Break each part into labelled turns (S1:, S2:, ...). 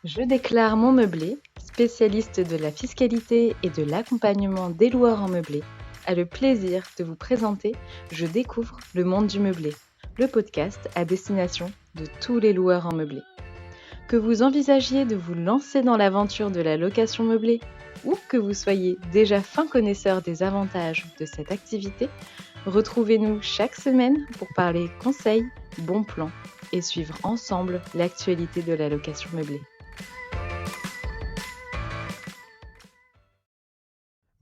S1: Je déclare mon meublé, spécialiste de la fiscalité et de l'accompagnement des loueurs en meublé, a le plaisir de vous présenter Je découvre le monde du meublé, le podcast à destination de tous les loueurs en meublé. Que vous envisagiez de vous lancer dans l'aventure de la location meublée ou que vous soyez déjà fin connaisseur des avantages de cette activité, retrouvez-nous chaque semaine pour parler conseils, bons plans et suivre ensemble l'actualité de la location meublée.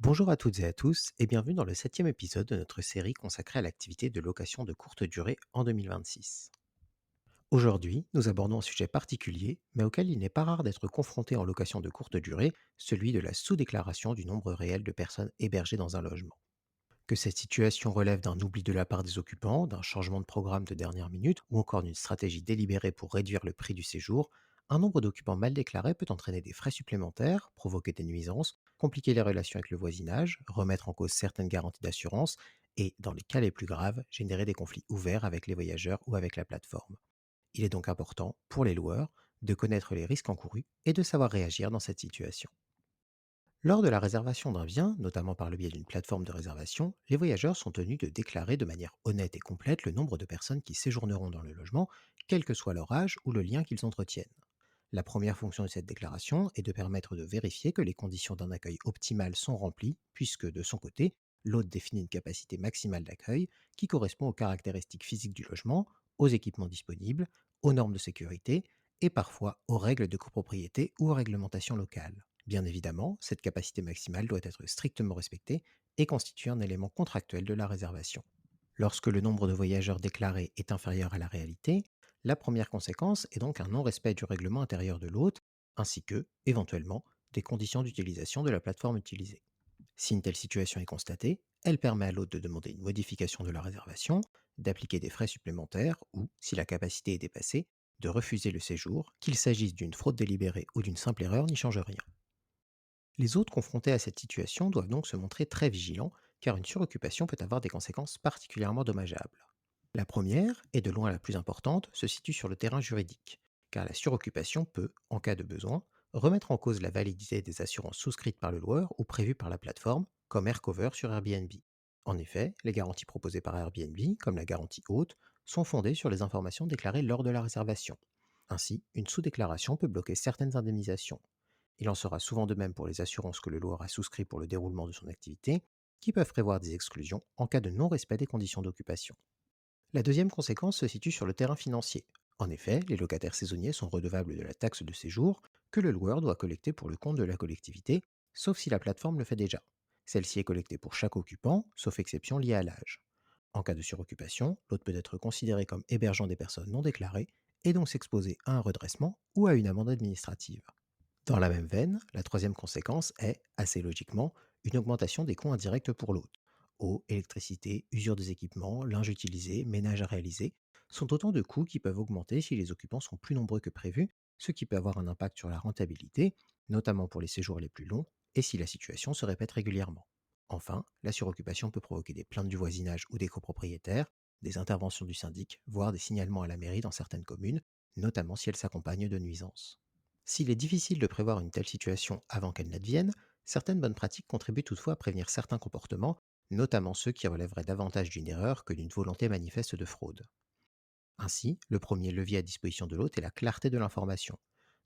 S2: Bonjour à toutes et à tous et bienvenue dans le septième épisode de notre série consacrée à l'activité de location de courte durée en 2026. Aujourd'hui, nous abordons un sujet particulier, mais auquel il n'est pas rare d'être confronté en location de courte durée, celui de la sous-déclaration du nombre réel de personnes hébergées dans un logement. Que cette situation relève d'un oubli de la part des occupants, d'un changement de programme de dernière minute ou encore d'une stratégie délibérée pour réduire le prix du séjour, un nombre d'occupants mal déclarés peut entraîner des frais supplémentaires, provoquer des nuisances, compliquer les relations avec le voisinage, remettre en cause certaines garanties d'assurance et, dans les cas les plus graves, générer des conflits ouverts avec les voyageurs ou avec la plateforme. Il est donc important, pour les loueurs, de connaître les risques encourus et de savoir réagir dans cette situation. Lors de la réservation d'un bien, notamment par le biais d'une plateforme de réservation, les voyageurs sont tenus de déclarer de manière honnête et complète le nombre de personnes qui séjourneront dans le logement, quel que soit leur âge ou le lien qu'ils entretiennent. La première fonction de cette déclaration est de permettre de vérifier que les conditions d'un accueil optimal sont remplies, puisque, de son côté, l'hôte définit une capacité maximale d'accueil qui correspond aux caractéristiques physiques du logement, aux équipements disponibles, aux normes de sécurité et parfois aux règles de copropriété ou aux réglementations locales. Bien évidemment, cette capacité maximale doit être strictement respectée et constitue un élément contractuel de la réservation. Lorsque le nombre de voyageurs déclarés est inférieur à la réalité, la première conséquence est donc un non-respect du règlement intérieur de l'hôte, ainsi que, éventuellement, des conditions d'utilisation de la plateforme utilisée. Si une telle situation est constatée, elle permet à l'hôte de demander une modification de la réservation, d'appliquer des frais supplémentaires ou, si la capacité est dépassée, de refuser le séjour, qu'il s'agisse d'une fraude délibérée ou d'une simple erreur n'y change rien. Les hôtes confrontés à cette situation doivent donc se montrer très vigilants, car une suroccupation peut avoir des conséquences particulièrement dommageables. La première, et de loin la plus importante, se situe sur le terrain juridique, car la suroccupation peut, en cas de besoin, remettre en cause la validité des assurances souscrites par le loueur ou prévues par la plateforme, comme AirCover sur Airbnb. En effet, les garanties proposées par Airbnb, comme la garantie haute, sont fondées sur les informations déclarées lors de la réservation. Ainsi, une sous-déclaration peut bloquer certaines indemnisations. Il en sera souvent de même pour les assurances que le loueur a souscrit pour le déroulement de son activité, qui peuvent prévoir des exclusions en cas de non-respect des conditions d'occupation. La deuxième conséquence se situe sur le terrain financier. En effet, les locataires saisonniers sont redevables de la taxe de séjour que le loueur doit collecter pour le compte de la collectivité, sauf si la plateforme le fait déjà. Celle-ci est collectée pour chaque occupant, sauf exception liée à l'âge. En cas de suroccupation, l'hôte peut être considéré comme hébergeant des personnes non déclarées et donc s'exposer à un redressement ou à une amende administrative. Dans la même veine, la troisième conséquence est, assez logiquement, une augmentation des coûts indirects pour l'hôte. Eau, électricité, usure des équipements, linge utilisé, ménage à réaliser sont autant de coûts qui peuvent augmenter si les occupants sont plus nombreux que prévu, ce qui peut avoir un impact sur la rentabilité, notamment pour les séjours les plus longs, et si la situation se répète régulièrement. Enfin, la suroccupation peut provoquer des plaintes du voisinage ou des copropriétaires, des interventions du syndic, voire des signalements à la mairie dans certaines communes, notamment si elles s'accompagnent de nuisances. S'il est difficile de prévoir une telle situation avant qu'elle n'advienne, certaines bonnes pratiques contribuent toutefois à prévenir certains comportements, notamment ceux qui relèveraient davantage d'une erreur que d'une volonté manifeste de fraude. Ainsi, le premier levier à disposition de l'hôte est la clarté de l'information.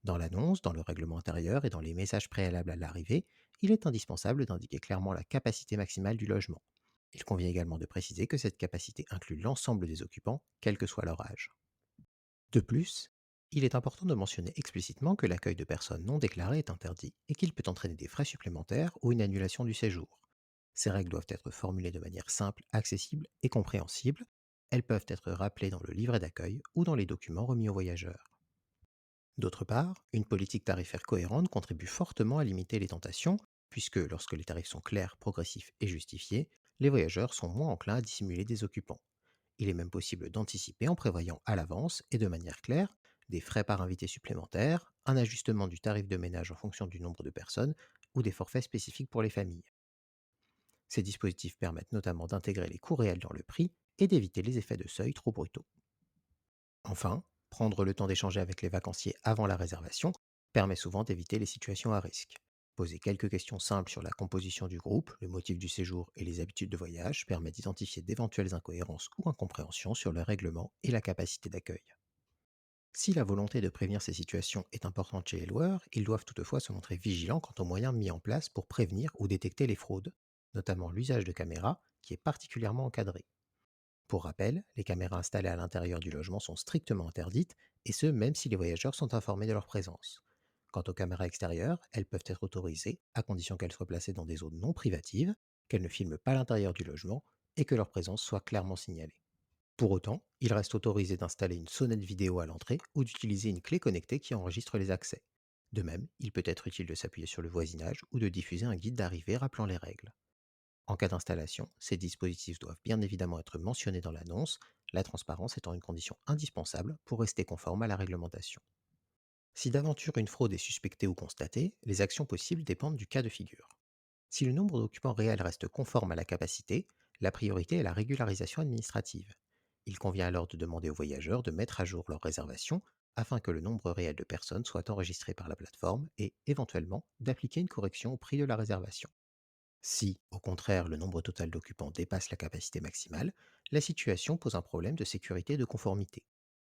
S2: Dans l'annonce, dans le règlement intérieur et dans les messages préalables à l'arrivée, il est indispensable d'indiquer clairement la capacité maximale du logement. Il convient également de préciser que cette capacité inclut l'ensemble des occupants, quel que soit leur âge. De plus, il est important de mentionner explicitement que l'accueil de personnes non déclarées est interdit et qu'il peut entraîner des frais supplémentaires ou une annulation du séjour. Ces règles doivent être formulées de manière simple, accessible et compréhensible. Elles peuvent être rappelées dans le livret d'accueil ou dans les documents remis aux voyageurs. D'autre part, une politique tarifaire cohérente contribue fortement à limiter les tentations, puisque lorsque les tarifs sont clairs, progressifs et justifiés, les voyageurs sont moins enclins à dissimuler des occupants. Il est même possible d'anticiper en prévoyant à l'avance et de manière claire des frais par invité supplémentaires, un ajustement du tarif de ménage en fonction du nombre de personnes ou des forfaits spécifiques pour les familles. Ces dispositifs permettent notamment d'intégrer les coûts réels dans le prix et d'éviter les effets de seuil trop brutaux. Enfin, prendre le temps d'échanger avec les vacanciers avant la réservation permet souvent d'éviter les situations à risque. Poser quelques questions simples sur la composition du groupe, le motif du séjour et les habitudes de voyage permet d'identifier d'éventuelles incohérences ou incompréhensions sur le règlement et la capacité d'accueil. Si la volonté de prévenir ces situations est importante chez les loueurs, ils doivent toutefois se montrer vigilants quant aux moyens mis en place pour prévenir ou détecter les fraudes, notamment l'usage de caméras, qui est particulièrement encadré. Pour rappel, les caméras installées à l'intérieur du logement sont strictement interdites, et ce même si les voyageurs sont informés de leur présence. Quant aux caméras extérieures, elles peuvent être autorisées, à condition qu'elles soient placées dans des zones non privatives, qu'elles ne filment pas l'intérieur du logement, et que leur présence soit clairement signalée. Pour autant, il reste autorisé d'installer une sonnette vidéo à l'entrée ou d'utiliser une clé connectée qui enregistre les accès. De même, il peut être utile de s'appuyer sur le voisinage ou de diffuser un guide d'arrivée rappelant les règles. En cas d'installation, ces dispositifs doivent bien évidemment être mentionnés dans l'annonce, la transparence étant une condition indispensable pour rester conforme à la réglementation. Si d'aventure une fraude est suspectée ou constatée, les actions possibles dépendent du cas de figure. Si le nombre d'occupants réels reste conforme à la capacité, la priorité est la régularisation administrative. Il convient alors de demander aux voyageurs de mettre à jour leur réservation afin que le nombre réel de personnes soit enregistré par la plateforme et, éventuellement, d'appliquer une correction au prix de la réservation. Si, au contraire, le nombre total d'occupants dépasse la capacité maximale, la situation pose un problème de sécurité et de conformité.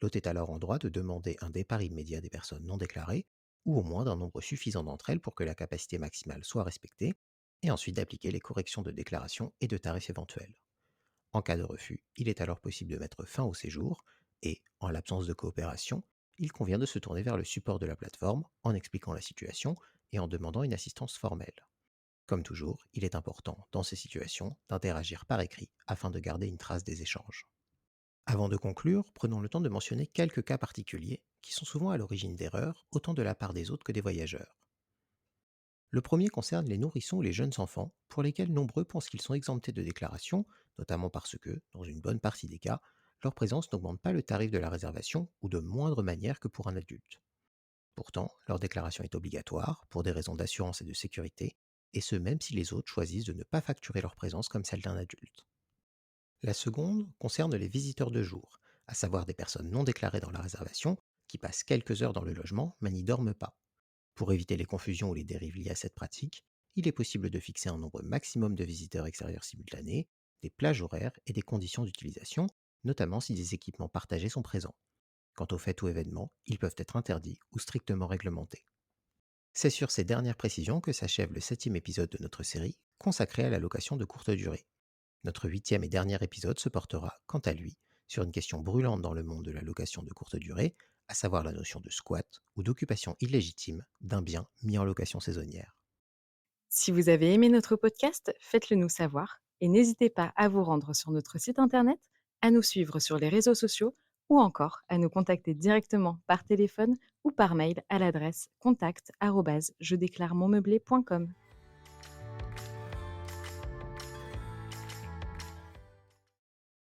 S2: L'hôte est alors en droit de demander un départ immédiat des personnes non déclarées, ou au moins d'un nombre suffisant d'entre elles pour que la capacité maximale soit respectée, et ensuite d'appliquer les corrections de déclaration et de tarifs éventuels. En cas de refus, il est alors possible de mettre fin au séjour, et, en l'absence de coopération, il convient de se tourner vers le support de la plateforme en expliquant la situation et en demandant une assistance formelle. Comme toujours, il est important, dans ces situations, d'interagir par écrit afin de garder une trace des échanges. Avant de conclure, prenons le temps de mentionner quelques cas particuliers qui sont souvent à l'origine d'erreurs, autant de la part des hôtes que des voyageurs. Le premier concerne les nourrissons ou les jeunes enfants, pour lesquels nombreux pensent qu'ils sont exemptés de déclaration, notamment parce que, dans une bonne partie des cas, leur présence n'augmente pas le tarif de la réservation ou de moindre manière que pour un adulte. Pourtant, leur déclaration est obligatoire pour des raisons d'assurance et de sécurité, et ce même si les autres choisissent de ne pas facturer leur présence comme celle d'un adulte. La seconde concerne les visiteurs de jour, à savoir des personnes non déclarées dans la réservation, qui passent quelques heures dans le logement mais n'y dorment pas. Pour éviter les confusions ou les dérives liées à cette pratique, il est possible de fixer un nombre maximum de visiteurs extérieurs simultanés, des plages horaires et des conditions d'utilisation, notamment si des équipements partagés sont présents. Quant aux fêtes ou événements, ils peuvent être interdits ou strictement réglementés. C'est sur ces dernières précisions que s'achève le 7e épisode de notre série consacrée à la location de courte durée. Notre 8e et dernier épisode se portera, quant à lui, sur une question brûlante dans le monde de la location de courte durée, à savoir la notion de squat ou d'occupation illégitime d'un bien mis en location saisonnière.
S1: Si vous avez aimé notre podcast, faites-le nous savoir et n'hésitez pas à vous rendre sur notre site internet, à nous suivre sur les réseaux sociaux ou encore à nous contacter directement par téléphone ou par mail à l'adresse contact@jedéclaremonmeublé.com.